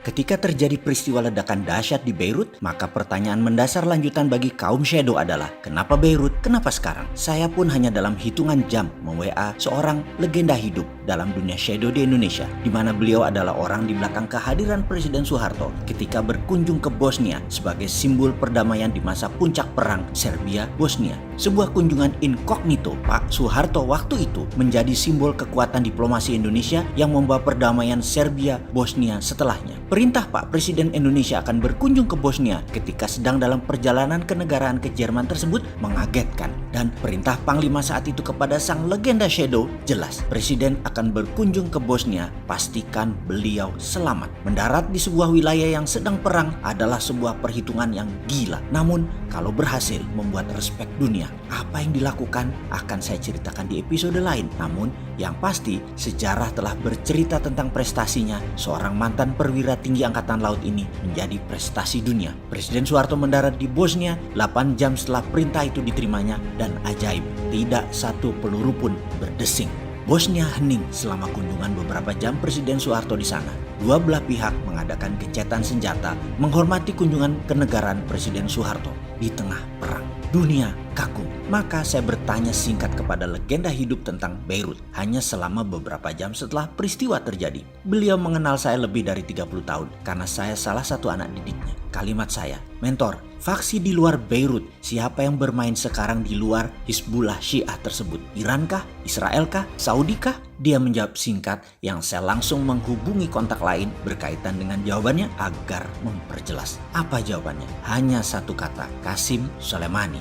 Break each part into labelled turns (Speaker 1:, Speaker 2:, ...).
Speaker 1: Ketika terjadi peristiwa ledakan dahsyat di Beirut, maka pertanyaan mendasar lanjutan bagi kaum Shadow adalah, kenapa Beirut? Kenapa sekarang? Saya pun hanya dalam hitungan jam mem-WA seorang legenda hidup dalam dunia Shadow di Indonesia, di mana beliau adalah orang di belakang kehadiran Presiden Soeharto ketika berkunjung ke Bosnia sebagai simbol perdamaian di masa puncak perang Serbia-Bosnia. Sebuah kunjungan inkognito Pak Soeharto waktu itu menjadi simbol kekuatan diplomasi Indonesia yang membawa perdamaian Serbia-Bosnia setelahnya. Perintah Pak Presiden Indonesia akan berkunjung ke Bosnia ketika sedang dalam perjalanan kenegaraan ke Jerman tersebut mengagetkan. Dan perintah Panglima saat itu kepada sang legenda Shadow jelas, Presiden akan berkunjung ke Bosnia, pastikan beliau selamat. Mendarat di sebuah wilayah yang sedang perang adalah sebuah perhitungan yang gila. Namun kalau berhasil membuat respek dunia, apa yang dilakukan akan saya ceritakan di episode lain. Namun yang pasti sejarah telah bercerita tentang prestasinya. Seorang mantan perwira tinggi angkatan laut ini menjadi prestasi dunia. Presiden Soeharto mendarat di Bosnia 8 jam setelah perintah itu diterimanya, dan ajaib, tidak satu peluru pun berdesing. Bosnia hening selama kunjungan beberapa jam Presiden Soeharto di sana. Dua belah pihak mengadakan gencatan senjata menghormati kunjungan kenegaraan Presiden Soeharto di tengah perang. Dunia kagum. Maka saya bertanya singkat kepada legenda hidup tentang Beirut hanya selama beberapa jam setelah peristiwa terjadi. Beliau mengenal saya lebih dari 30 tahun karena saya salah satu anak didiknya. Kalimat saya, mentor, faksi di luar Beirut, siapa yang bermain sekarang di luar Hizbullah Syiah tersebut? Iran kah? Israel kah? Saudi kah? Dia menjawab singkat yang saya langsung menghubungi kontak lain berkaitan dengan jawabannya agar memperjelas. Apa jawabannya? Hanya satu kata, Qasim Soleimani.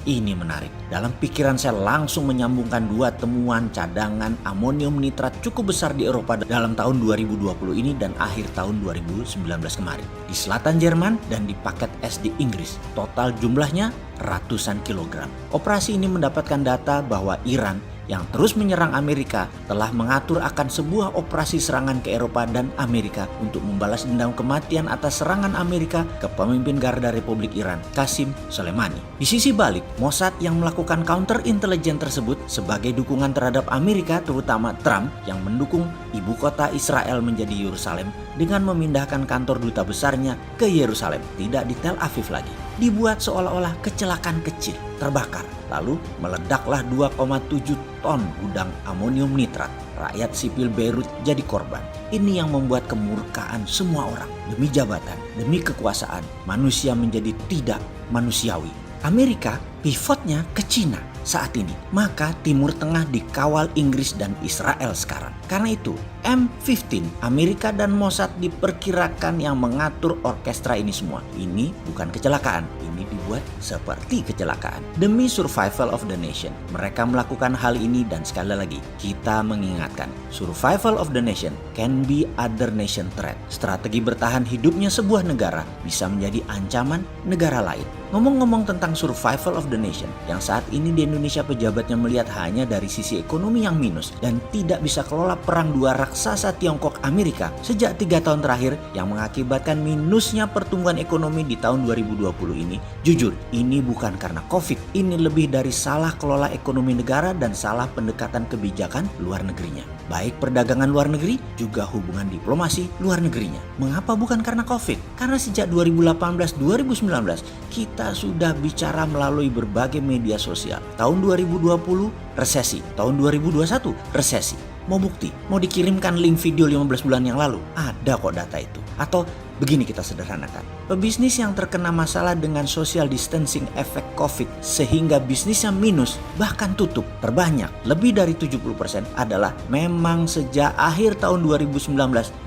Speaker 1: Ini menarik. Dalam pikiran saya langsung menyambungkan dua temuan cadangan amonium nitrat cukup besar di Eropa dalam tahun 2020 ini dan akhir tahun 2019 kemarin. Di selatan Jerman dan di paket es di Inggris. Total jumlahnya ratusan kilogram. Operasi ini mendapatkan data bahwa Iran yang terus menyerang Amerika telah mengatur akan sebuah operasi serangan ke Eropa dan Amerika untuk membalas dendam kematian atas serangan Amerika ke pemimpin Garda Republik Iran, Qasim Soleimani. Di sisi balik, Mossad yang melakukan counter intelijen tersebut sebagai dukungan terhadap Amerika, terutama Trump yang mendukung ibu kota Israel menjadi Yerusalem dengan memindahkan kantor duta besarnya ke Yerusalem, tidak di Tel Aviv lagi. Dibuat seolah-olah kecelakaan kecil, terbakar, lalu meledaklah 2,7 ton gudang amonium nitrat. Rakyat sipil Beirut jadi korban. Ini yang membuat kemurkaan semua orang. Demi jabatan, demi kekuasaan, manusia menjadi tidak manusiawi. Amerika pivotnya ke Cina saat ini. Maka Timur Tengah dikawal Inggris dan Israel sekarang. Karena itu M15 Amerika dan Mossad diperkirakan yang mengatur orkestra ini semua. Ini bukan kecelakaan, ini dibuat seperti kecelakaan. Demi survival of the nation, mereka melakukan hal ini dan sekali lagi kita mengingatkan, survival of the nation can be other nation threat. Strategi bertahan hidupnya sebuah negara bisa menjadi ancaman negara lain. Ngomong-ngomong tentang survival of the nation, yang saat ini di Indonesia pejabatnya melihat hanya dari sisi ekonomi yang minus dan tidak bisa kelola perang dua raksasa Tiongkok Amerika sejak 3 tahun terakhir yang mengakibatkan minusnya pertumbuhan ekonomi di tahun 2020 ini. Jujur, ini bukan karena COVID, ini lebih dari salah kelola ekonomi negara dan salah pendekatan kebijakan luar negerinya. Baik perdagangan luar negeri juga hubungan diplomasi luar negerinya. Mengapa bukan karena COVID? Karena sejak 2018-2019 kita sudah bicara melalui berbagai media sosial. Tahun 2020 resesi, tahun 2021 resesi. Mau bukti? Mau dikirimkan link video 15 bulan yang lalu? Ada kok data itu. Atau begini kita sederhanakan. Pebisnis yang terkena masalah dengan social distancing efek COVID sehingga bisnisnya minus bahkan tutup terbanyak lebih dari 70% adalah memang sejak akhir tahun 2019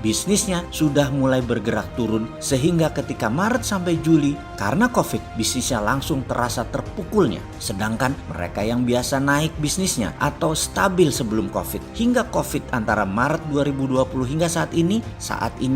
Speaker 1: bisnisnya sudah mulai bergerak turun sehingga ketika Maret sampai Juli karena COVID bisnisnya langsung terasa terpukulnya. Sedangkan mereka yang biasa naik bisnisnya atau stabil sebelum COVID hingga COVID antara Maret 2020 hingga saat ini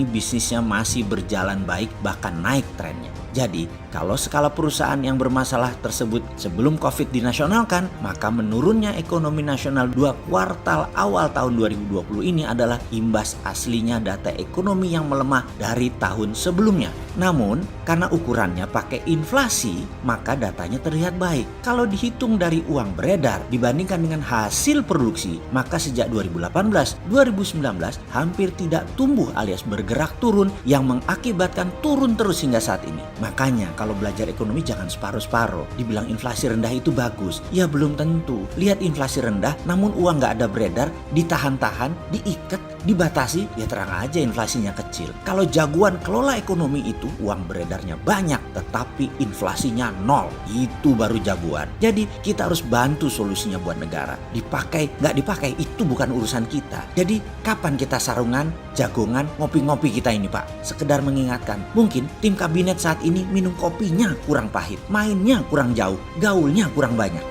Speaker 1: bisnisnya masih berjalan baik bahkan naik trennya. Jadi, kalau skala perusahaan yang bermasalah tersebut sebelum COVID dinasionalkan, maka menurunnya ekonomi nasional 2 kuartal awal tahun 2020 ini adalah imbas aslinya data ekonomi yang melemah dari tahun sebelumnya. Namun, karena ukurannya pakai inflasi, maka datanya terlihat baik. Kalau dihitung dari uang beredar dibandingkan dengan hasil produksi, maka sejak 2018-2019 hampir tidak tumbuh alias bergerak turun yang mengakibatkan turun terus hingga saat ini. Makanya kalau belajar ekonomi jangan separuh-separuh. Dibilang inflasi rendah itu bagus, ya belum tentu. Lihat inflasi rendah namun uang nggak ada beredar, ditahan-tahan, diikat, dibatasi, ya terang aja inflasinya kecil. Kalau jagoan kelola ekonomi itu uang beredarnya banyak tetapi inflasinya nol, itu baru jagoan. Jadi kita harus bantu solusinya buat negara. Dipakai nggak dipakai itu bukan urusan kita. Jadi kapan kita sarungan, jagongan, ngopi-ngopi kita ini Pak? Sekedar mengingatkan, mungkin tim kabinet saat ini minum kopinya kurang pahit, mainnya kurang jauh, gaulnya kurang banyak.